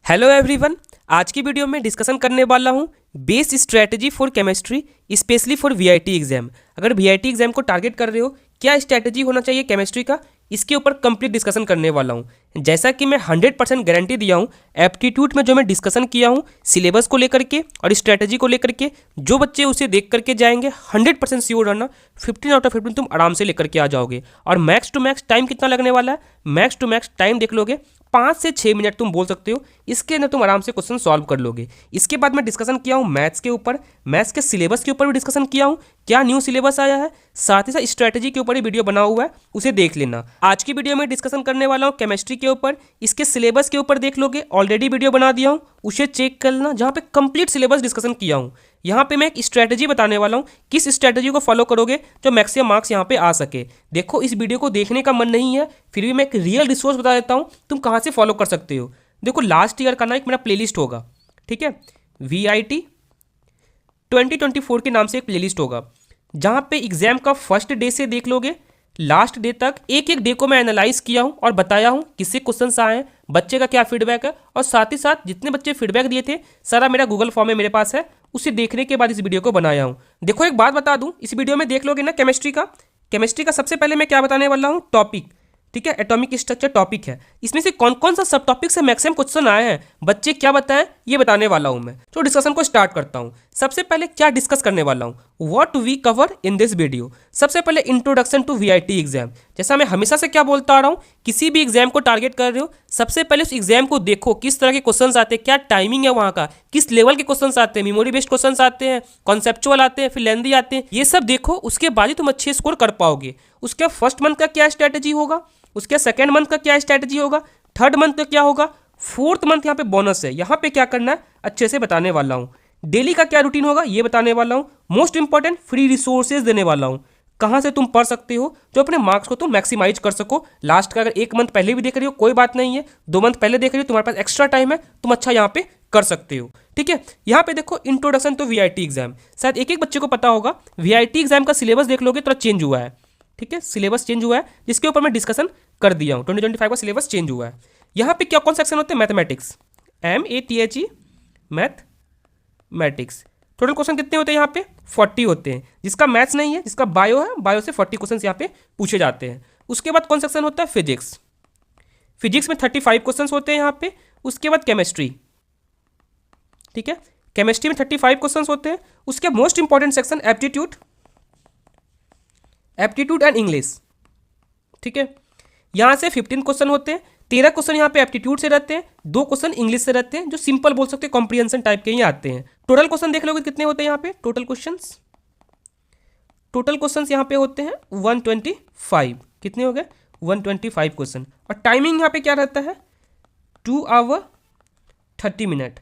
Hello everyone. आज की video में डिस्कशन करने वाला हूँ best strategy for chemistry specially for VIT exam. अगर वीआईटी एग्जाम को टारगेट कर रहे हो, क्या स्ट्रैटेजी होना चाहिए केमिस्ट्री का, इसके ऊपर कंप्लीट डिस्कशन करने वाला हूँ। जैसा कि मैं 100% गारंटी दिया हूँ, एप्टीट्यूड में जो मैं डिस्कशन किया हूँ सिलेबस को लेकर के और स्ट्रैटेजी को लेकर के, जो बच्चे उसे देख करके जाएंगे 100% श्योर रहना 15 आउट ऑफ 15 तुम आराम से लेकर के आ जाओगे। और मैक्स टू मैक्स टाइम कितना लगने वाला है, मैक्स टू मैक्स टाइम देख लोगे 5 से 6 मिनट तुम बोल सकते हो, इसके अंदर तुम आराम से क्वेश्चन सॉल्व कर लोगे। इसके बाद मैं डिस्कशन किया हूँ मैथ्स के ऊपर, मैथ्स के सिलेबस के ऊपर भी डिस्कशन किया हूँ, क्या न्यू सिलेबस आया है, साथ ही साथ स्ट्रैटेजी के ऊपर ही वीडियो बना हुआ है, उसे देख लेना। आज की वीडियो में डिस्कशन करने वाला हूँ केमिस्ट्री के ऊपर, इसके सिलेबस के ऊपर देख लोगे, ऑलरेडी वीडियो बना दिया हूँ, उसे चेक कर लेना, जहाँ पे कंप्लीट सिलेबस डिस्कशन किया हूँ। यहाँ पे मैं एक स्ट्रैटेजी बताने वाला हूँ, किस स्ट्रैटेजी को फॉलो करोगे जो मैक्सिमम मार्क्स यहाँ पे आ सके। देखो, इस वीडियो को देखने का मन नहीं है, फिर भी मैं एक रियल रिसोर्स बता देता हूँ, तुम कहाँ से फॉलो कर सकते हो। देखो, लास्ट ईयर का ना एक मेरा प्लेलिस्ट होगा, ठीक है, VIT 2024 के नाम से एक प्लेलिस्ट होगा, जहाँ पे एग्जाम का फर्स्ट डे से देख लोगे लास्ट डे तक एक एक डे को मैं एनालाइज किया हूँ और बताया हूँ किससे क्वेश्चन आए हैं, बच्चे का क्या फीडबैक है, और साथ ही साथ जितने बच्चे फीडबैक दिए थे सारा मेरा गूगल फॉर्म में मेरे पास है, उसे देखने के बाद इस वीडियो को बनाया हूँ। देखो, एक बात बता दूँ, इस वीडियो में देख लोगे ना केमिस्ट्री का सबसे पहले मैं क्या बताने वाला हूँ, टॉपिक, ठीक है, एटॉमिक स्ट्रक्चर टॉपिक है। इसमें से कौन कौन सा सब टॉपिक से मैक्सिमम क्वेश्चन आए हैं, बच्चे क्या बताएं, ये बताने वाला हूं मैं। तो डिस्कशन को स्टार्ट करता हूं। सबसे पहले क्या डिस्कस करने वाला हूं, what we cover in this video. सबसे पहले इंट्रोडक्शन टू वीआईटी एग्जाम। जैसा मैं हमेशा से क्या बोलता आ रहा हूं, किसी भी एग्जाम को टारगेट कर रहे हो, सबसे पहले उस एग्जाम को देखो, किस तरह के क्वेश्चन आते हैं, क्या टाइमिंग है वहां का, किस लेवल के क्वेश्चन आते हैं, मेमोरी बेस्ड क्वेश्चन आते हैं, कॉन्सेप्चुअल आते हैं, फिर लेंथी आते हैं, ये सब देखो, उसके बाद ही तुम अच्छे स्कोर कर पाओगे। उसके फर्स्ट मंथ का क्या स्ट्रैटेजी होगा, उसके सेकेंड मंथ का क्या स्ट्रैटेजी होगा, थर्ड मंथ का क्या होगा, फोर्थ मंथ यहाँ पे बोनस है, यहाँ पे क्या करना है अच्छे से बताने वाला हूँ। डेली का क्या रूटीन होगा ये बताने वाला हूँ। मोस्ट इंपॉर्टेंट फ्री रिसोर्सेज देने वाला हूँ, कहाँ से तुम पढ़ सकते हो जो अपने मार्क्स को तुम मैक्सिमाइज कर सको। लास्ट का अगर 1 मंथ पहले भी देख रही हो कोई बात नहीं है, 2 मंथ पहले देख रही हो, तुम्हारे पास एक्स्ट्रा टाइम है, तुम अच्छा यहाँ पे कर सकते हो, ठीक है। यहाँ पे देखो, इंट्रोडक्शन टू वीआईटी एग्जाम, शायद एक एक बच्चे को पता होगा, वीआईटी एग्जाम का सिलेबस देख लोगे थोड़ा चेंज हुआ है, ठीक है, सिलेबस चेंज हुआ है, जिसके ऊपर मैं डिस्कशन कर दिया हूँ। 2025 का सिलेबस चेंज हुआ है। यहाँ पे क्या कौन सेक्शन होते हैं, mathematics, MATHE mathematics. Total question कितने होते हैं यहाँ पे, 40 होते हैं। जिसका मैथ्स नहीं है, जिसका बायो है, बायो से 40 क्वेश्चन यहाँ पे पूछे जाते हैं। उसके बाद कौन सेक्शन होता है, फिजिक्स, फिजिक्स में 35 क्वेश्चन होते हैं यहाँ पे। उसके बाद केमिस्ट्री, ठीक है, केमिस्ट्री में 35 क्वेश्चन होते हैं। उसके most important section aptitude and English, ठीक है, यहाँ से 15 क्वेश्चन होते हैं। 13 क्वेश्चन यहाँ पे एप्टीट्यूड से रहते हैं, 2 क्वेश्चन इंग्लिश से रहते हैं, जो सिंपल बोल सकते हैं, कॉम्प्रिहेंशन टाइप के ही आते हैं। टोटल क्वेश्चन देख लोगे कितने होते हैं यहाँ पे, टोटल क्वेश्चंस यहाँ पे होते हैं 125। कितने हो गए, 125 क्वेश्चन। और टाइमिंग यहाँ पे क्या रहता है, 2 आवर 30 मिनट,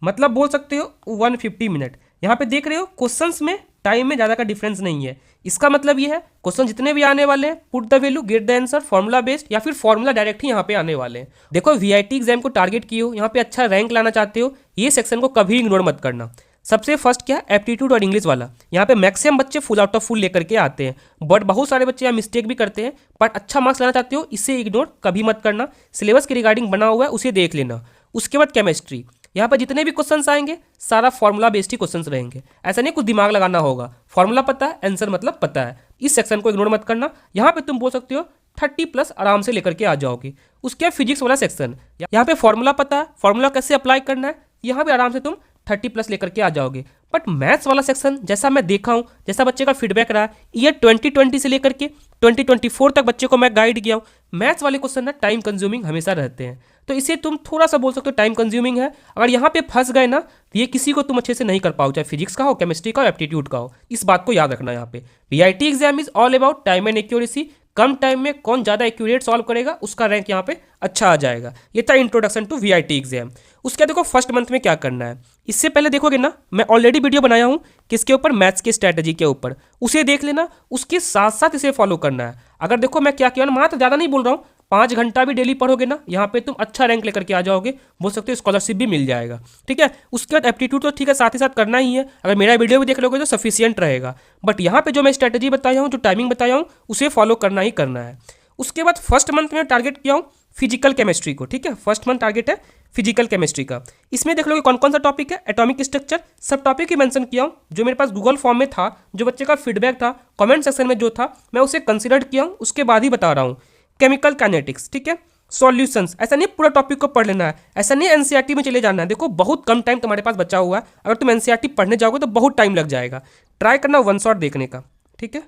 मतलब बोल सकते हो 150 मिनट। यहाँ पे देख रहे हो क्वेश्चंस में टाइम में ज़्यादा का डिफरेंस नहीं है। इसका मतलब ये है क्वेश्चन जितने भी आने वाले हैं, put the value, get the answer, formula based या फिर फॉर्मूला डायरेक्ट ही यहाँ पे आने वाले हैं। देखो, वीआईटी एग्जाम को टारगेट किए हो, यहाँ पे अच्छा रैंक लाना चाहते हो, ये सेक्शन को कभी इग्नोर मत करना। सबसे फर्स्ट क्या, एप्टीट्यूड और इंग्लिश वाला, यहाँ पे मैक्सिमम बच्चे फुल आउट ऑफ फुल लेकर के आते हैं, बट बहुत सारे बच्चे यहाँ मिस्टेक भी करते हैं। बट अच्छा मार्क्स लाना चाहते हो, इसे इग्नोर कभी मत करना। सिलेबस के रिगार्डिंग बना हुआ है, उसे देख लेना। उसके बाद केमिस्ट्री, यहाँ पर जितने भी क्वेश्चंस आएंगे सारा फॉर्मूला बेस्ड ही क्वेश्चंस रहेंगे, ऐसा नहीं कुछ दिमाग लगाना होगा, फॉर्मूला पता है, आंसर मतलब पता है। इस सेक्शन को इग्नोर मत करना। यहाँ पे तुम बोल सकते हो 30+ आराम से लेकर के आ जाओगे। उसके बाद फिजिक्स वाला सेक्शन, यहाँ पे फॉर्मूला पता है, फॉर्मूला कैसे अप्लाई करना है, यहाँ पे आराम से तुम 30+ लेकर के आ जाओगे। बट मैथ्स वाला सेक्शन, जैसा मैं देखा हूँ, जैसा बच्चे का फीडबैक रहा, ईयर 2020 से लेकर के 2024 तक बच्चे को मैं गाइड किया हूँ, मैथ्स वाले क्वेश्चन ना टाइम कंज्यूमिंग हमेशा रहते हैं, तो इसे तुम थोड़ा सा बोल सकते हो टाइम कंज्यूमिंग है। अगर यहाँ पे फंस गए ना, तो ये किसी को तुम अच्छे से नहीं कर पाओ, चाहे फिजिक्स का हो, केमिस्ट्री का हो, एप्टीट्यूड का हो। इस बात को याद रखना। यहाँ पे VIT exam is all about time and accuracy. Come time में कौन ज़्यादा एक्यूरेट सॉल्व करेगा, उसका रैंक यहाँ पे अच्छा आ जाएगा। ये था इंट्रोडक्शन टू वीआईटी एग्जाम। उसके देखो फर्स्ट मंथ में क्या करना है, इससे पहले देखोगे ना, मैं ऑलरेडी वीडियो बनाया हूँ किसके ऊपर, मैथ्स के स्ट्रैटेजी के ऊपर, उसे देख लेना। उसके साथ साथ इसे फॉलो करना है। अगर देखो मैं क्या किया ना, मैं तो ज़्यादा नहीं बोल रहा हूँ, 5 घंटा भी डेली पढ़ोगे ना, यहाँ पे तुम अच्छा रैंक लेकर के आ जाओगे, बोल सकते हो स्कॉलरशिप भी मिल जाएगा, ठीक है। उसके बाद एप्टीट्यूड तो ठीक है, साथ ही साथ करना ही है, अगर मेरा वीडियो भी देख लोगे तो सफिशियंट रहेगा। बट यहाँ पे जो मैं स्ट्रैटेजी बताया हूँ, जो टाइमिंग बताया हूँ, उसे फॉलो करना ही करना है। उसके बाद फर्स्ट मंथ में टारगेट किया हूँ फिजिकल केमिस्ट्री को, ठीक है। फर्स्ट मंथ टारगेट है फिजिकल केमिस्ट्री का। इसमें देख लो कि कौन कौन सा टॉपिक है, एटॉमिक स्ट्रक्चर, सब टॉपिक ही मेंशन किया हूँ। जो मेरे पास गूगल फॉर्म में था, जो बच्चे का फीडबैक था, कमेंट सेक्शन में जो था, मैं उसे कंसिडर किया हूँ, उसके बाद ही बता रहा हूँ। केमिकल काइनेटिक्स, ठीक है। सॉल्यूशंस, ऐसा नहीं पूरा टॉपिक को पढ़ लेना है, ऐसा नहीं एनसीईआरटी में चले जाना है। देखो बहुत कम टाइम तुम्हारे पास बचा हुआ है, अगर तुम एनसीईआरटी पढ़ने जाओगे तो बहुत टाइम लग जाएगा। ट्राई करना वन शॉट देखने का, ठीक है,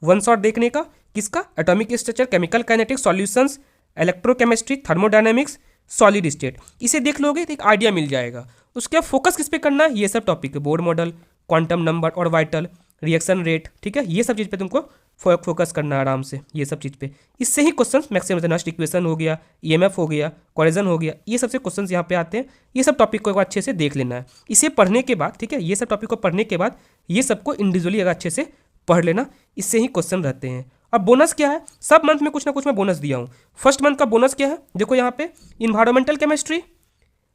वन शॉट देखने का। किसका? Atomic structure, chemical kinetics, solutions, electrochemistry, thermodynamics, solid state, इसे देख लोगे तो एक आइडिया मिल जाएगा। उसके बाद फोकस किस पे करना है, ये सब टॉपिक है, बोर्ड मॉडल, क्वांटम नंबर और वाइटल, रिएक्शन रेट, ठीक है, ये सब चीज़ पे तुमको फोकस करना है आराम से, ये सब चीज़ पे। इससे ही क्वेश्चन मैक्सिमम रेजोनेंस इक्वेशन हो गया, ईएमएफ हो गया, कोलिजन हो गया, ये सबसे क्वेश्चन यहाँ पे आते हैं। ये सब टॉपिक को अच्छे से देख लेना है। इसे पढ़ने के बाद, ठीक है, ये सब टॉपिक को पढ़ने के बाद ये सबको इंडिविजुअली अगर अच्छे से पढ़ लेना, इससे ही क्वेश्चन रहते हैं। अब बोनस क्या है, सब मंथ में कुछ ना कुछ मैं बोनस दिया हूँ। फर्स्ट मंथ का बोनस क्या है, देखो यहाँ पे environmental chemistry,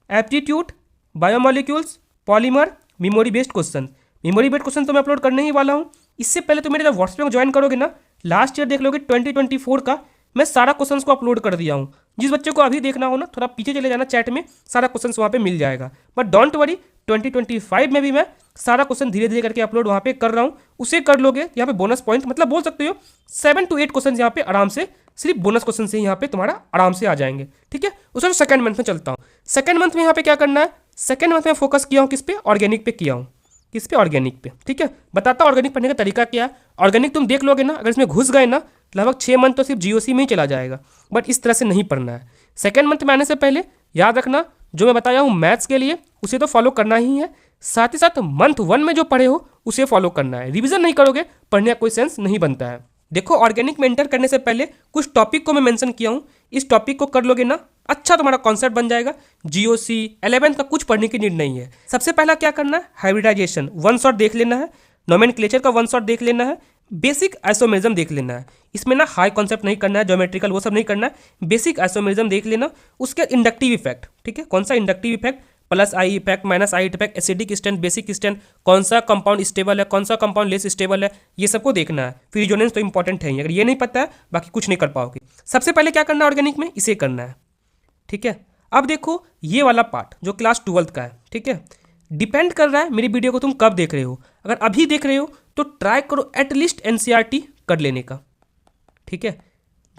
aptitude, biomolecules, polymer, memory based question. Memory based question तो मैं अपलोड करने ही वाला हूँ। इससे पहले तो मेरे जब व्हाट्सएप में ज्वाइन करोगे ना, लास्ट ईयर देख लोगे 2024 का मैं सारा क्वेश्चंस को अपलोड कर दिया हूँ। जिस बच्चे को अभी देखना हो ना, थोड़ा पीछे चले जाना, चैट में सारा क्वेश्चंस वहाँ पे मिल जाएगा। बट डोंट वरी, 2025 में भी मैं सारा क्वेश्चन धीरे धीरे करके अपलोड वहाँ पे कर रहा हूँ। उसे कर लोगे यहाँ पे बोनस पॉइंट, मतलब बोल सकते हो 7 to 8 क्वेश्चन यहाँ पे आराम से, सिर्फ बोनस क्वेश्चन से यहाँ पे तुम्हारा आराम से आ जाएंगे, ठीक है। उसमें सेकंड मंथ में चलता हूँ। सेकंड मंथ में यहाँ पे क्या करना है, सेकंड मंथ में फोकस किया हूँ किस पे, ऑर्गेनिक पे किया हूँ। किस पे? ऑर्गेनिक पे, ठीक है। बताता हूँ ऑर्गेनिक पढ़ने का तरीका क्या है। ऑर्गेनिक तुम देख लोगे ना, अगर इसमें घुस गए ना, लगभग 6 मंथ तो सिर्फ जीओसी में ही चला जाएगा। बट इस तरह से नहीं पढ़ना है। सेकंड मंथ में आने से पहले याद रखना, जो मैं बताया हूँ मैथ्स के लिए, उसे तो फॉलो करना ही है। साथ ही साथ मंथ 1 में जो पढ़े हो उसे फॉलो करना है। रिविजन नहीं करोगे, पढ़ने का कोई सेंस नहीं बनता है। देखो ऑर्गेनिक में एंटर करने से पहले कुछ टॉपिक को मैं मेंशन किया हूँ, इस टॉपिक को कर लोगे ना, अच्छा तुम्हारा कॉन्सेप्ट बन जाएगा। जीओसी 11 का कुछ पढ़ने की नीड नहीं है। सबसे पहला क्या करना है, हाइब्रिडाइजेशन वन शॉट देख लेना है, नोमेनक्लेचर का वन शॉट देख लेना है, बेसिक आइसोमेरिज्म देख लेना है। इसमें ना हाई कॉन्सेप्ट नहीं करना है, ज्योमेट्रिकल वो सब नहीं करना है, बेसिक आइसोमेरिज्म देख लेना। उसके इंडक्टिव इफेक्ट, ठीक है, कौन सा inductive effect, plus I effect, minus I effect, acidic strength, basic strength, कौन सा कंपाउंड स्टेबल है, कौन सा कंपाउंड लेस स्टेबल है, ये सबको देखना है। फिर रिजोनेंस तो इंपॉर्टेंट है ही, अगर ये नहीं पता है बाकी कुछ नहीं कर पाओगे। सबसे पहले क्या करना है ऑर्गेनिक में, इसे करना है, ठीक है। अब देखो ये वाला पार्ट जो क्लास 12th का है, ठीक है, डिपेंड कर रहा है मेरी वीडियो को तुम कब देख रहे हो। अगर अभी देख रहे हो तो ट्राई करो एटलीस्ट एनसीईआरटी कर लेने का, ठीक है।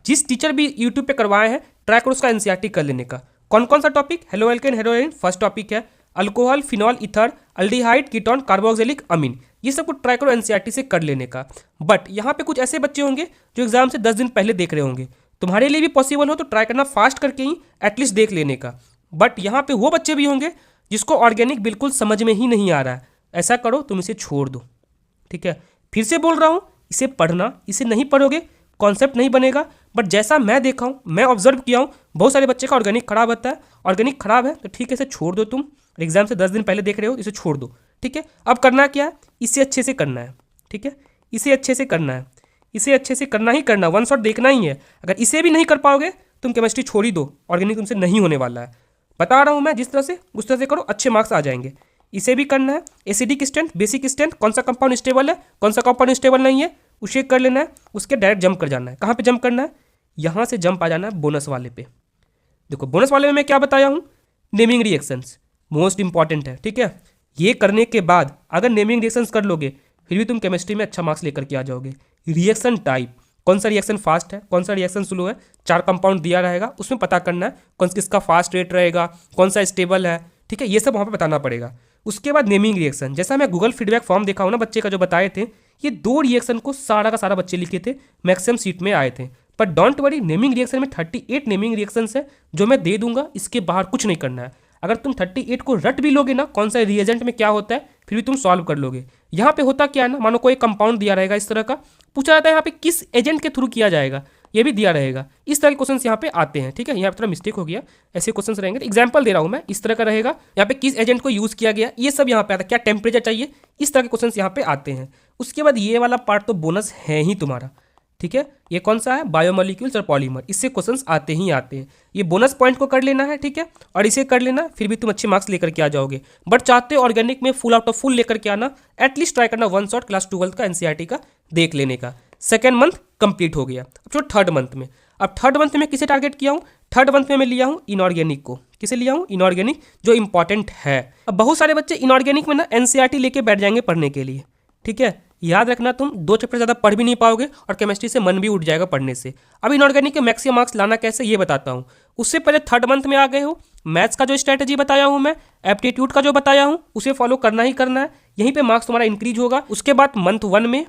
जिस टीचर भी यूट्यूब पे करवाए हैं ट्राई करो उसका एनसीईआरटी कर लेने का। कौन कौन सा topic, halo alkane haloarene first topic है, alcohol, phenol, ether, aldehyde, ketone, carboxylic amine, ये सब को ट्राई करो एनसीईआरटी से कर लेने का। बट यहाँ पे कुछ ऐसे बच्चे होंगे जो एग्जाम से 10 दिन पहले देख रहे होंगे, तुम्हारे लिए भी पॉसिबल हो तो ट्राई करना फास्ट करके ही एटलीस्ट देख लेने का। बट यहाँ पे वो बच्चे भी होंगे जिसको ऑर्गेनिक बिल्कुल समझ में ही नहीं आ रहा है, ऐसा करो तुम इसे छोड़ दो, ठीक है। फिर से बोल रहा हूँ, इसे पढ़ना, इसे नहीं पढ़ोगे कॉन्सेप्ट नहीं बनेगा। बट जैसा मैं देखा हूँ, मैं ऑब्जर्व किया हूँ, बहुत सारे बच्चे का ऑर्गेनिक खराब होता है। ऑर्गेनिक खराब है तो ठीक है, इसे छोड़ दो। तुम एग्जाम से 10 दिन पहले देख रहे हो, इसे छोड़ दो, ठीक है। अब करना क्या है, इसे अच्छे से करना है, ठीक है, इसे अच्छे से करना है, इसे अच्छे से करना ही करना, वन शॉट देखना ही है। अगर इसे भी नहीं कर पाओगे तुम केमिस्ट्री छोड़ ही दो, ऑर्गेनिक तुमसे नहीं होने वाला है। बता रहा हूँ मैं, जिस तरह से उस तरह से करो, अच्छे मार्क्स आ जाएंगे। इसे भी करना है, एसिडिक स्ट्रेंथ, बेसिक स्ट्रेंथ, कौन सा कंपाउंड स्टेबल है, कौन सा कंपाउंड स्टेबल नहीं है, उसे कर लेना है। उसके डायरेक्ट जंप कर जाना है। कहाँ पे जंप करना है, यहाँ से जंप आ जाना है बोनस वाले पे। देखो बोनस वाले में मैं क्या बताया हूँ, नेमिंग रिएक्शंस मोस्ट इंपॉर्टेंट है, ठीक है। ये करने के बाद अगर नेमिंग रिएक्शंस कर लोगे फिर भी तुम केमिस्ट्री में अच्छा मार्क्स लेकर के आ जाओगे। रिएक्शन टाइप, कौन सा रिएक्शन फास्ट है, कौन सा रिएक्शन स्लो है, 4 कंपाउंड दिया रहेगा, उसमें पता करना है कौन किसका फास्ट रेट रहेगा, कौन सा स्टेबल है, ठीक है, ये सब वहाँ पे बताना पड़ेगा। उसके बाद नेमिंग रिएक्शन, जैसा मैं गूगल फीडबैक फॉर्म देखा हूँ ना बच्चे का जो बताए थे, ये 2 रिएक्शन को सारा का सारा बच्चे लिखे थे, मैक्सिमम सीट में आए थे। पर डोंट वरी, नेमिंग रिएक्शन में 38 नेमिंग रिएक्शंस है जो मैं दे दूंगा, इसके बाहर कुछ नहीं करना है। अगर तुम 38 को रट भी लोगे ना, कौन सा रिएजेंट में क्या होता है, फिर भी तुम सॉल्व कर लोगे। यहाँ पे होता क्या है ना, मानो कोई कंपाउंड दिया रहेगा इस तरह का, पूछा जाता है यहाँ पे किस एजेंट के थ्रू किया जाएगा, ये भी दिया रहेगा। इस तरह के क्वेश्चंस यहाँ पे आते हैं, ठीक है। यहाँ पे थोड़ा मिस्टेक हो गया, ऐसे क्वेश्चंस रहेंगे, एग्जांपल दे रहा हूँ मैं, इस तरह का रहेगा। यहाँ पे किस एजेंट को यूज़ किया गया, ये सब यहाँ पे आता है, क्या टेम्परेचर चाहिए, इस तरह के क्वेश्चंस यहाँ पे आते हैं। उसके बाद ये वाला पार्ट तो बोनस है ही तुम्हारा, ठीक है। ये कौन सा है, बायोमोलिक्यूल्स और पॉलीमर, इससे क्वेश्चंस आते ही आते हैं। ये बोनस पॉइंट को कर लेना है, ठीक है, और इसे कर लेना, फिर भी तुम अच्छे मार्क्स लेकर के आ जाओगे। बट चाहते हो ऑर्गेनिक में फुल आउट ऑफ फुल लेकर के आना, एटलीस्ट ट्राई करना वन शॉट क्लास 12th का एनसीईआरटी का देख लेने का। सेकेंड मंथ कंप्लीट हो गया। अब चलो थर्ड मंथ में, अब थर्ड मंथ में किसे टारगेट किया हूँ, थर्ड मंथ में मैं लिया हूँ इनऑर्गेनिक को। किसे लिया हूँ, इनऑर्गेनिक, जो इंपॉर्टेंट है। अब बहुत सारे बच्चे इनऑर्गेनिक में ना एनसीईआरटी लेके बैठ जाएंगे पढ़ने के लिए, ठीक है। याद रखना, तुम 2 चैप्टर ज़्यादा पढ़ भी नहीं पाओगे और केमिस्ट्री से मन भी उठ जाएगा पढ़ने से। अब इनऑर्गेनिक के मैक्सिमम मार्क्स लाना कैसे ये बताता हूँ। उससे पहले थर्ड मंथ में आ गए हो, मैथ्स का जो स्ट्रैटेजी बताया हूँ मैं, एप्टीट्यूड का जो बताया हूँ, उसे फॉलो करना ही करना है। यहीं पे मार्क्स तुम्हारा इंक्रीज होगा। उसके बाद मंथ 1 में,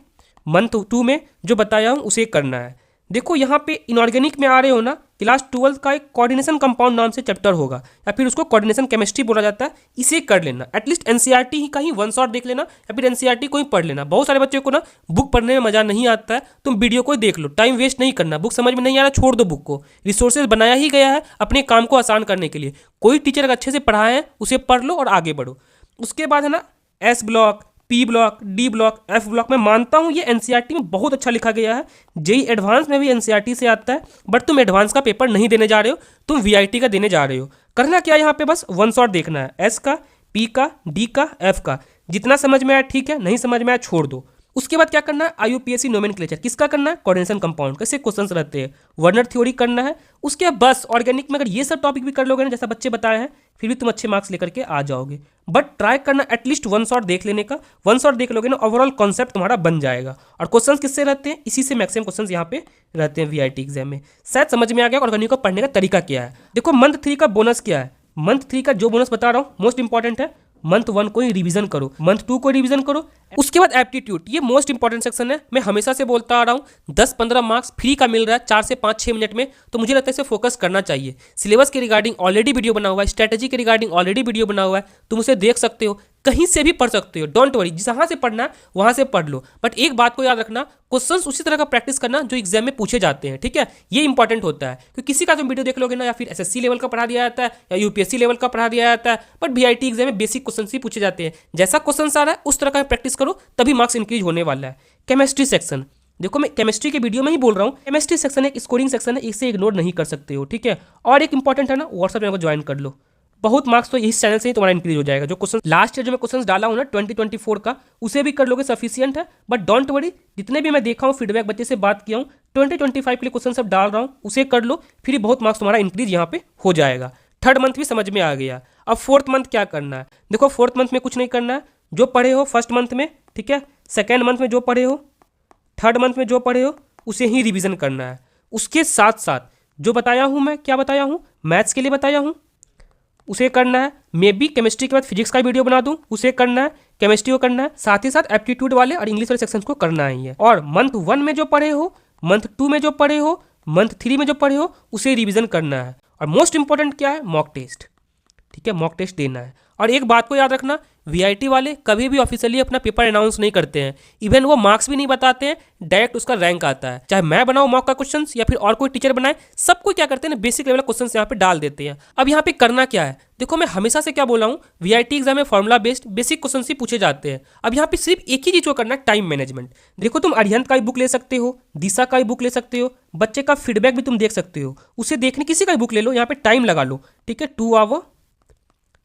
मंथ 2 में जो बताया हूँ उसे करना है। देखो यहाँ पे इनऑर्गेनिक में आ रहे हो ना, क्लास 12 का एक कोऑर्डिनेशन कंपाउंड नाम से चैप्टर होगा, या फिर उसको कोऑर्डिनेशन केमिस्ट्री बोला जाता है। इसे कर लेना, एटलीस्ट एनसीईआरटी ही कहीं वन शॉट देख लेना, या फिर एनसीईआरटी को ही पढ़ लेना। बहुत सारे बच्चों को ना बुक पढ़ने में मजा नहीं आता है, तुम वीडियो को ही देख लो, टाइम वेस्ट नहीं करना। बुक समझ में नहीं आ रहा, छोड़ दो बुक को। रिसोर्सेज बनाया ही गया है अपने काम को आसान करने के लिए। कोई टीचर अगर अच्छे से पढ़ाए हैं उसे पढ़ लो और आगे बढ़ो। उसके बाद है ना S block, P block, D block, F block. मैं मानता हूँ ये एनसीईआरटी में बहुत अच्छा लिखा गया है, जेईई एडवांस में भी एनसीईआरटी से आता है, बट तुम एडवांस का पेपर नहीं देने जा रहे हो, तुम वीआईटी का देने जा रहे हो। करना क्या यहाँ पे, बस वन शॉट देखना है, एस का, पी का, डी का, एफ का। जितना समझ में आया ठीक है, नहीं समझ में आया छोड़ दो। उसके बाद क्या करना है, आईयूपीएससी नोमेनक्लेचर किसका करना है, कोऑर्डिनेशन कंपाउंड, कैसे क्वेश्चंस रहते हैं, वर्नर थ्योरी करना है। उसके बाद बस ऑर्गेनिक में अगर ये सब टॉपिक भी कर लोगे ना, जैसा बच्चे बताए हैं, फिर भी तुम अच्छे मार्क्स लेकर के आ जाओगे। बट ट्राई करना एटलीस्ट वन शॉट देख लेने का। वन शॉट देख लोगे ना, ओवरऑल कॉन्सेप्ट तुम्हारा बन जाएगा। और क्वेश्चंस किससे रहते हैं, इसी से मैक्सिमम क्वेश्चंस यहाँ पे रहते हैं वीआईटी एग्जाम में। शायद समझ में आ गया ऑर्गेनिक को पढ़ने का तरीका क्या है। देखो मंथ 3 का बोनस क्या है, मंथ 3 का जो बोनस बता रहा हूँ मोस्ट इंपॉर्टेंट है। मंथ 1 को ही रिवीजन करो, मंथ 2 को रिवीजन करो। उसके बाद एप्टीट्यूड, ये मोस्ट इंपॉर्टेंट सेक्शन है। मैं हमेशा से बोलता आ रहा हूँ 10-15 मार्क्स फ्री का मिल रहा है 4 से 5-6 मिनट में, तो मुझे लगता है इसे फोकस करना चाहिए। सिलेबस के रिगार्डिंग ऑलरेडी वीडियो बना हुआ है, स्ट्रैटेजी के रिगार्डिंग ऑलरेडी वीडियो बना हुआ है, तुम उसे देख सकते हो, कहीं से भी पढ़ सकते हो। डोंट वरी, जहाँ से पढ़ना है वहाँ से पढ़ लो। बट एक बात को याद रखना, क्वेश्चंस उसी तरह का प्रैक्टिस करना जो एग्जाम में पूछे जाते हैं, ठीक है। ये इंपॉर्टेंट होता है, क्योंकि किसी का तुम वीडियो देख लोगे ना, या फिर एसएससी लेवल का पढ़ा दिया जाता है या यूपीएससी लेवल का पढ़ा दिया जाता है, बट वीआईटी एग्जाम में बेसिक क्वेश्चन ही पूछे जाते हैं। जैसा क्वेश्चन आ रहा है उस तरह का प्रैक्टिस करो, तभी मार्क्स इंक्रीज होने वाला है। केमिस्ट्री सेक्शन, देखो मैं केमिस्ट्री के वीडियो में ही बोल रहा हूँ, केमिस्ट्री सेक्शन एक स्कोरिंग सेक्शन है, इसे इग्नोर नहीं कर सकते हो, ठीक है। और एक इंपॉर्टेंट है ना, व्हाट्सएप चैनल को ज्वाइन कर लो। बहुत मार्क्स तो इस चैनल से ही तुम्हारा इंक्रीज हो जाएगा। जो क्वेश्चन लास्ट ईयर जो मैं क्वेश्चन डाला हूँ ना 2024 का, उसे भी कर लोगे, सफिशियंट है। बट डोंट वरी, जितने भी मैं देखा हूँ फीडबैक, बच्चे से बात किया हूँ, 2025 के लिए क्वेश्चन सब डाल रहा हूँ, उसे कर लो, फिर बहुत मार्क्स तुम्हारा इंक्रीज यहाँ पे हो जाएगा। थर्ड मंथ भी समझ में आ गया। अब फोर्थ मंथ क्या करना है, देखो फोर्थ मंथ में कुछ नहीं करना है। जो पढ़े हो फर्स्ट मंथ में, ठीक है, सेकेंड मंथ में जो पढ़े हो, थर्ड मंथ में जो पढ़े हो, उसे ही रिवीजन करना है। उसके साथ साथ जो बताया हूँ मैं, क्या बताया हूँ, मैथ्स के लिए बताया हूँ, उसे करना है। मे बी केमिस्ट्री के बाद फिजिक्स का वीडियो बना दूं, उसे करना है। केमिस्ट्री को करना है, साथ ही साथ एप्टीट्यूड वाले और इंग्लिश वाले सेक्शंस को करना ही है। और मंथ 1 में जो पढ़े हो, मंथ 2 में जो पढ़े हो, मंथ 3 में जो पढ़े हो, उसे रिवीजन करना है। और मोस्ट इंपॉर्टेंट क्या है, मॉक टेस्ट, ठीक है, मॉक टेस्ट देना है। और एक बात को याद रखना, वीआईटी वाले कभी भी ऑफिशियली अपना पेपर अनाउंस नहीं करते हैं, इवन वो मार्क्स भी नहीं बताते हैं, डायरेक्ट उसका रैंक आता है। चाहे मैं बनाऊं मॉक का क्वेश्चंस या फिर और कोई टीचर बनाए, सबको क्या करते हैं, बेसिक लेवल क्वेश्चंस यहाँ पे डाल देते हैं। अब यहाँ पे करना क्या है, देखो मैं हमेशा से क्या बोला हूँ, वीआईटी एग्जाम में फॉर्मुला बेस्ड बेसिक क्वेश्चन ही पूछे जाते हैं। अब यहाँ पे सिर्फ एक ही चीज को करना है, टाइम मैनेजमेंट। देखो तुम अरिहंत का ही बुक ले सकते हो, दिशा का ही बुक ले सकते हो, बच्चे का फीडबैक भी तुम देख सकते हो, उसे देखने किसी का ही बुक ले लो, यहाँ पे टाइम लगा लो, ठीक है, 2 आवर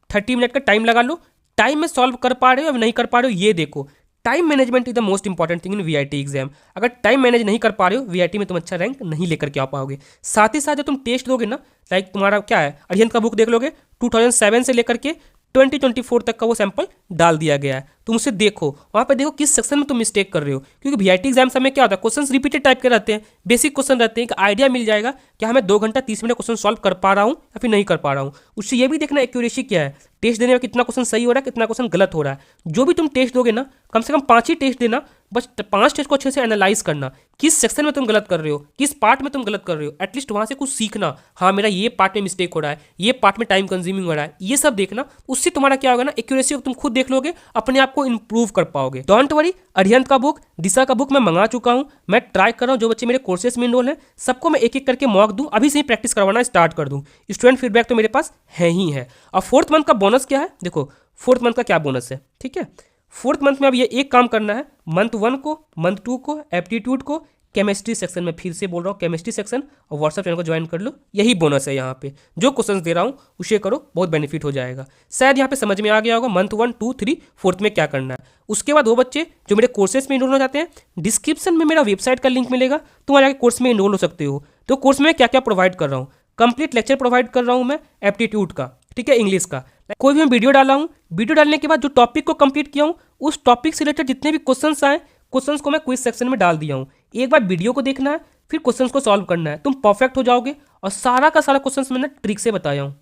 30 मिनट का टाइम लगा लो। टाइम में सॉल्व कर पा रहे हो या नहीं कर पा रहे हो, ये देखो। Time management is the most important thing in VIT exam. अगर टाइम मैनेज नहीं कर पा रहे हो, वीआईटी में तुम अच्छा रैंक नहीं लेकर के आ पाओगे। साथ ही साथ जब तुम टेस्ट दोगे ना, लाइक तुम्हारा क्या है, अरिहंत का बुक देख लोगे, 2007 से लेकर के 2024 तक का वो सैंपल डाल दिया गया है, तुम उसे देखो, वहाँ पे देखो किस सेक्शन में तुम मिस्टेक कर रहे हो। क्योंकि वीआईटी एग्जाम समय क्या होता है, क्वेश्चंस रिपीटेड टाइप के रहते हैं, बेसिक क्वेश्चन रहते हैं, एक आइडिया मिल जाएगा कि हमें 2 घंटा 30 मिनट क्वेश्चन सॉल्व कर पा रहा हूँ या फिर नहीं कर पा रहा हूँ। उससे ये भी देखना एक्यूरेसी क्या है, टेस्ट देने में कितना क्वेश्चन सही हो रहा है, कितना क्वेश्चन गलत हो रहा है। जो भी तुम टेस्ट दोगे ना, कम से कम 5 ही टेस्ट देना, बस 5 टेस्ट को अच्छे से एनालाइज करना, किस सेक्शन में तुम गलत कर रहे हो, किस पार्ट में तुम गलत कर रहे हो, एटलीस्ट वहाँ से कुछ सीखना। हाँ मेरा ये पार्ट में मिस्टेक हो रहा है, ये पार्ट में टाइम कंज्यूमिंग हो रहा है, ये सब देखना। उससे तुम्हारा क्या होगा ना, एक्यूरेसी को तुम खुद देख लोगे, अपने आप को इंप्रूव कर पाओगे। डोंट वरी, अरिहंत का बुक, दिशा का बुक मैं मंगा चुका हूँ, मैं ट्राई कर रहा हूँ। जो बच्चे मेरे कोर्सेज में इनरोल हैं, सबको मैं एक एक करके मॉक दूँ, अभी से ही प्रैक्टिस करवाना स्टार्ट कर दूँ। स्टूडेंट फीडबैक तो मेरे पास है ही है। और फोर्थ मंथ का बोनस क्या है, देखो फोर्थ मंथ का क्या बोनस है, ठीक है। फोर्थ मंथ में अब ये एक काम करना है, मंथ 1 को, मंथ 2 को, एप्टीट्यूड को, केमिस्ट्री सेक्शन में फिर से बोल रहा हूँ, केमिस्ट्री सेक्शन, और व्हाट्सएप चैनल को ज्वाइन कर लो। यही बोनस है यहाँ पे, जो क्वेश्चंस दे रहा हूँ उसे करो, बहुत बेनिफिट हो जाएगा। शायद यहाँ पे समझ में आ गया होगा मंथ 1, 2, 3, 4 में क्या करना है। उसके बाद वो बच्चे जो मेरे कोर्सेज में इनरोल हो जाते हैं, डिस्क्रिप्शन में मेरा वेबसाइट का लिंक मिलेगा, तुम आ जाके कोर्स में इनरोल हो सकते हो। तो कोर्स में क्या क्या प्रोवाइड कर रहा हूँ, कंप्लीट लेक्चर प्रोवाइड कर रहा हूँ मैं एप्टीट्यूड का, ठीक है, इंग्लिश का। कोई भी मैं वीडियो डाला हूँ, वीडियो डालने के बाद जो टॉपिक को कंप्लीट किया हूँ, उस टॉपिक से रिलेटेड जितने भी क्वेश्चंस आए, क्वेश्चंस को मैं क्विज सेक्शन में डाल दिया हूँ। एक बार वीडियो को देखना है, फिर क्वेश्चंस को सॉल्व करना है, तुम परफेक्ट हो जाओगे। और सारा का सारा क्वेश्चंस मैंने ट्रिक से बताया हूँ,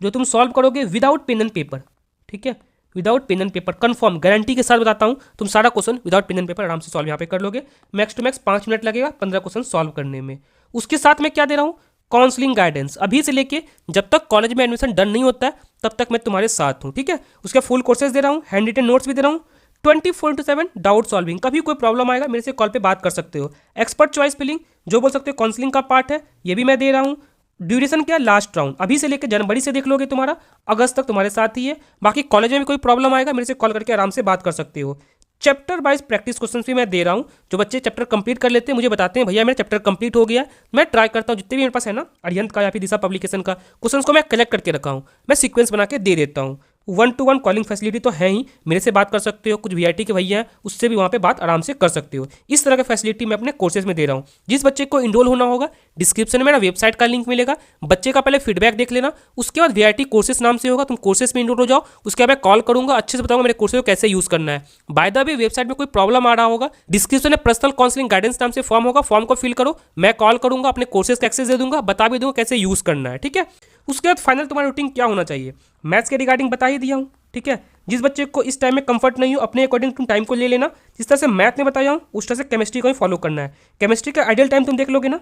जो तुम सॉल्व करोगे विदाउट पेन एंड पेपर, ठीक है, without pen and paper, confirm guarantee के साथ बताता हूँ। तुम सारा question without pen and paper आराम से सॉल्व यहाँ पे कर लोगे। मैक्स टू मैक्स 5 मिनट लगेगा 15 क्वेश्चन सॉल्व करने में। उसके साथ मैं क्या दे रहा हूँ, काउंसलिंग गाइडेंस। अभी से लेके जब तक कॉलेज में एडमिशन डन नहीं होता है तब तक मैं तुम्हारे साथ हूँ, ठीक है। उसके फुल कोर्सेज दे रहा हूँ, हैंड रिटन नोट्स भी दे रहा हूँ, 24/7 डाउट सॉल्विंग। कभी कोई प्रॉब्लम आएगा मेरे से कॉल पे बात कर सकते हो। एक्सपर्ट चॉइस फिलिंग जो बोल सकते हो काउंसलिंग का पार्ट है, ये भी मैं दे रहा हूँ। ड्यूरेशन क्या, लास्ट राउंड अभी से लेकर जनवरी से देख लोगे, तुम्हारा अगस्त तक तुम्हारे साथ ही है। बाकी कॉलेज में भी कोई प्रॉब्लम आएगा मेरे से कॉल करके आराम से बात कर सकते हो। चैप्टर वाइज प्रैक्टिस क्वेश्चन भी मैं दे रहा हूँ। जो बच्चे चैप्टर कंप्लीट कर लेते हैं मुझे बताते हैं भैया मेरा चैप्टर कंप्लीट हो गया है। मैं ट्राई करता हूँ जितने भी मेरे पास है ना, अरिहंत का या फिर दिशा पब्लिकेशन का क्वेश्चन को मैं कलेक्ट करके रखा हूँ, मैं सीक्वेंस बना के दे देता हूँ। 1-to-1 कॉलिंग फैसिलिटी तो है ही, मेरे से बात कर सकते हो, कुछ वीआईटी के भैया हैं उससे भी वहाँ पे बात आराम से कर सकते हो। इस तरह का फैसिलिटी मैं अपने कोर्सेज में दे रहा हूँ। जिस बच्चे को इनरोल होना होगा डिस्क्रिप्शन में मेरा वेबसाइट का लिंक मिलेगा, बच्चे का पहले फीडबैक देख लेना, उसके बाद वीआईटी कोर्सेज नाम से होगा, तुम कोर्सेज में इनरोल हो जाओ। उसके बाद मैं कॉल करूँगा, अच्छे से बताऊँगा मेरे कोर्सेज को कैसे यूज़ करना है। बाय द वे वेबसाइट में कोई प्रॉब्लम आ रहा होगा, डिस्क्रिप्शन में पर्सनल काउंसलिंग गाइडेंस नाम से फॉर्म होगा, फॉर्म को फिल करो, मैं कॉल करूँगा, अपने कोर्सेज का एक्सेस दे दूंगा, बता भी दूंगा कैसे यूज़ करना है, ठीक है। उसके बाद फाइनल तुम्हारा रूटीन क्या होना चाहिए, मैथ्स के रिगार्डिंग बता ही दिया हूँ, ठीक है। जिस बच्चे को इस टाइम में कंफर्ट नहीं हो अपने अकॉर्डिंग तुम टाइम को ले लेना। जिस तरह से मैथ में बताया हूँ उस तरह से केमिस्ट्री को भी फॉलो करना है। केमिस्ट्री का आइडियल टाइम तुम देख लोगे ना,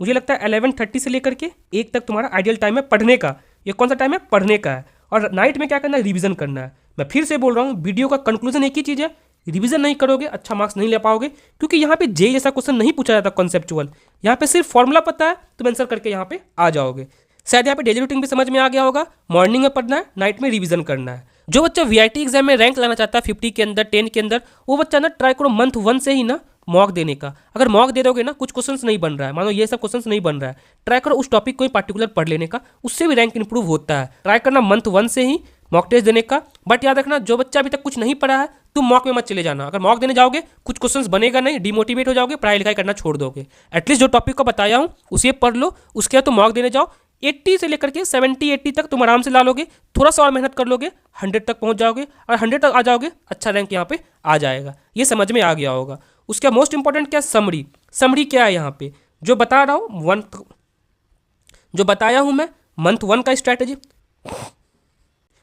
मुझे लगता है 11:30 से लेकर के 1 तक तुम्हारा आइडियल टाइम है पढ़ने का। ये कौन सा टाइम है, पढ़ने का है। और नाइट में क्या करना है, रिवीजन करना है। मैं फिर से बोल रहा हूँ, वीडियो का कंक्लूजन एक ही चीज़ है, रिवीजन नहीं करोगे अच्छा मार्क्स नहीं ले पाओगे, क्योंकि यहाँ पे जे जैसा क्वेश्चन नहीं पूछा जाता कॉन्सेप्चुअल। यहाँ पे सिर्फ फॉर्मूला पता है, तुम आंसर करके यहाँ पे आ जाओगे। शायद यहाँ पे डेली रूटीन भी समझ में आ गया होगा। मॉर्निंग में पढ़ना है, नाइट में रिवीजन करना है। जो बच्चा वीआईटी एग्जाम में रैंक लाना चाहता है 50 के अंदर 10 के अंदर, वो बच्चा ना ट्राई करो मंथ 1 से ही ना मॉक देने का। अगर मॉक दे दोगे ना, कुछ क्वेश्चंस नहीं बन रहा है, मानो ये सब क्वेश्चंस नहीं बन रहा है, ट्राई करो उस टॉपिक को ही पार्टिकुलर पढ़ लेने का, उससे भी रैंक इंप्रूव होता है। ट्राई करना मंथ 1 से ही मॉक टेस्ट देने का। बट याद रखना जो बच्चा अभी तक कुछ नहीं पढ़ा है तुम मॉक में मत चले जाना। अगर मॉक देने जाओगे कुछ क्वेश्चंस बनेगा नहीं, डिमोटिवेट हो जाओगे, पढ़ाई लिखाई करना छोड़ दोगे। एटलीस्ट जो टॉपिक को बताया हूँ उसे पढ़ लो, उसके बाद तुम मॉक देने जाओ। 80 से लेकर के 70-80 तक तुम आराम से ला लोगे, थोड़ा सा और मेहनत कर लोगे 100 तक पहुंच जाओगे, और 100 तक आ जाओगे अच्छा रैंक यहाँ पे आ जाएगा। ये समझ में आ गया होगा। उसका मोस्ट इंपॉर्टेंट क्या, समरी। समरी क्या है यहाँ पे जो बता रहा हूँ, जो बताया हूँ मैं मंथ 1 का स्ट्रैटेजी,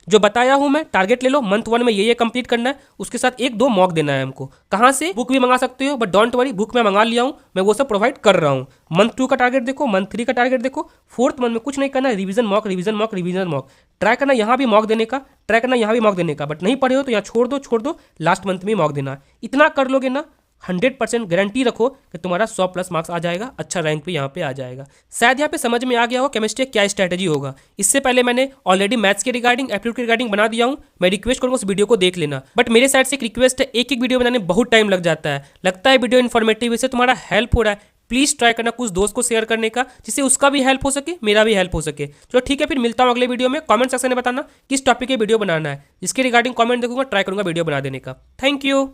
जो बताया हूँ मैं, टारगेट ले लो मंथ 1 में ये कंप्लीट करना है, उसके साथ 1-2 मॉक देना है हमको। कहाँ से, बुक भी मंगा सकते हो, बट डोंट वरी बुक मैं मंगा लिया हूँ, मैं वो सब प्रोवाइड कर रहा हूँ। मंथ 2 का टारगेट देखो, मंथ 3 का टारगेट देखो, 4th मंथ में कुछ नहीं करना है, revision mock revision mock revision mock. Try करना यहाँ भी मॉक देने का, ट्राई करना यहाँ भी मॉक देने का, बट नहीं पढ़े हो तो यहाँ छोड़ दो, लास्ट मंथ में मॉक देना। इतना कर लोगे ना 100% गारंटी रखो कि तुम्हारा 100+ मार्क्स आ जाएगा, अच्छा रैंक भी यहाँ पे आ जाएगा। शायद यहाँ पे समझ में आ गया हो केमिस्ट्री क्या स्ट्रैटेजी होगा। इससे पहले मैंने ऑलरेडी मैथ्स के रिगार्डिंग एप्टीट्यूड के रिगार्डिंग बना दिया हूँ, मैं रिक्वेस्ट करूँगा उस वीडियो को देख लेना। बट मेरे साइड से एक रिक्वेस्ट है, एक वीडियो बनाने में बहुत टाइम लग जाता है, लगता है वीडियो इन्फॉर्मेटिव, इससे तुम्हारा हेल्प हो रहा है, प्लीज़ ट्राई करना कुछ दोस्त को शेयर करने का, जिससे उसका भी हेल्प हो सके, मेरा भी हेल्प हो सके। चलो ठीक है, फिर मिलता हूँ अगले वीडियो में। कमेंट सेक्शन में बताना किस टॉपिक के वीडियो बनाना है, इसके रिगार्डिंग कमेंट देखूंगा, ट्राई करूंगा वीडियो बना देने का। Thank you.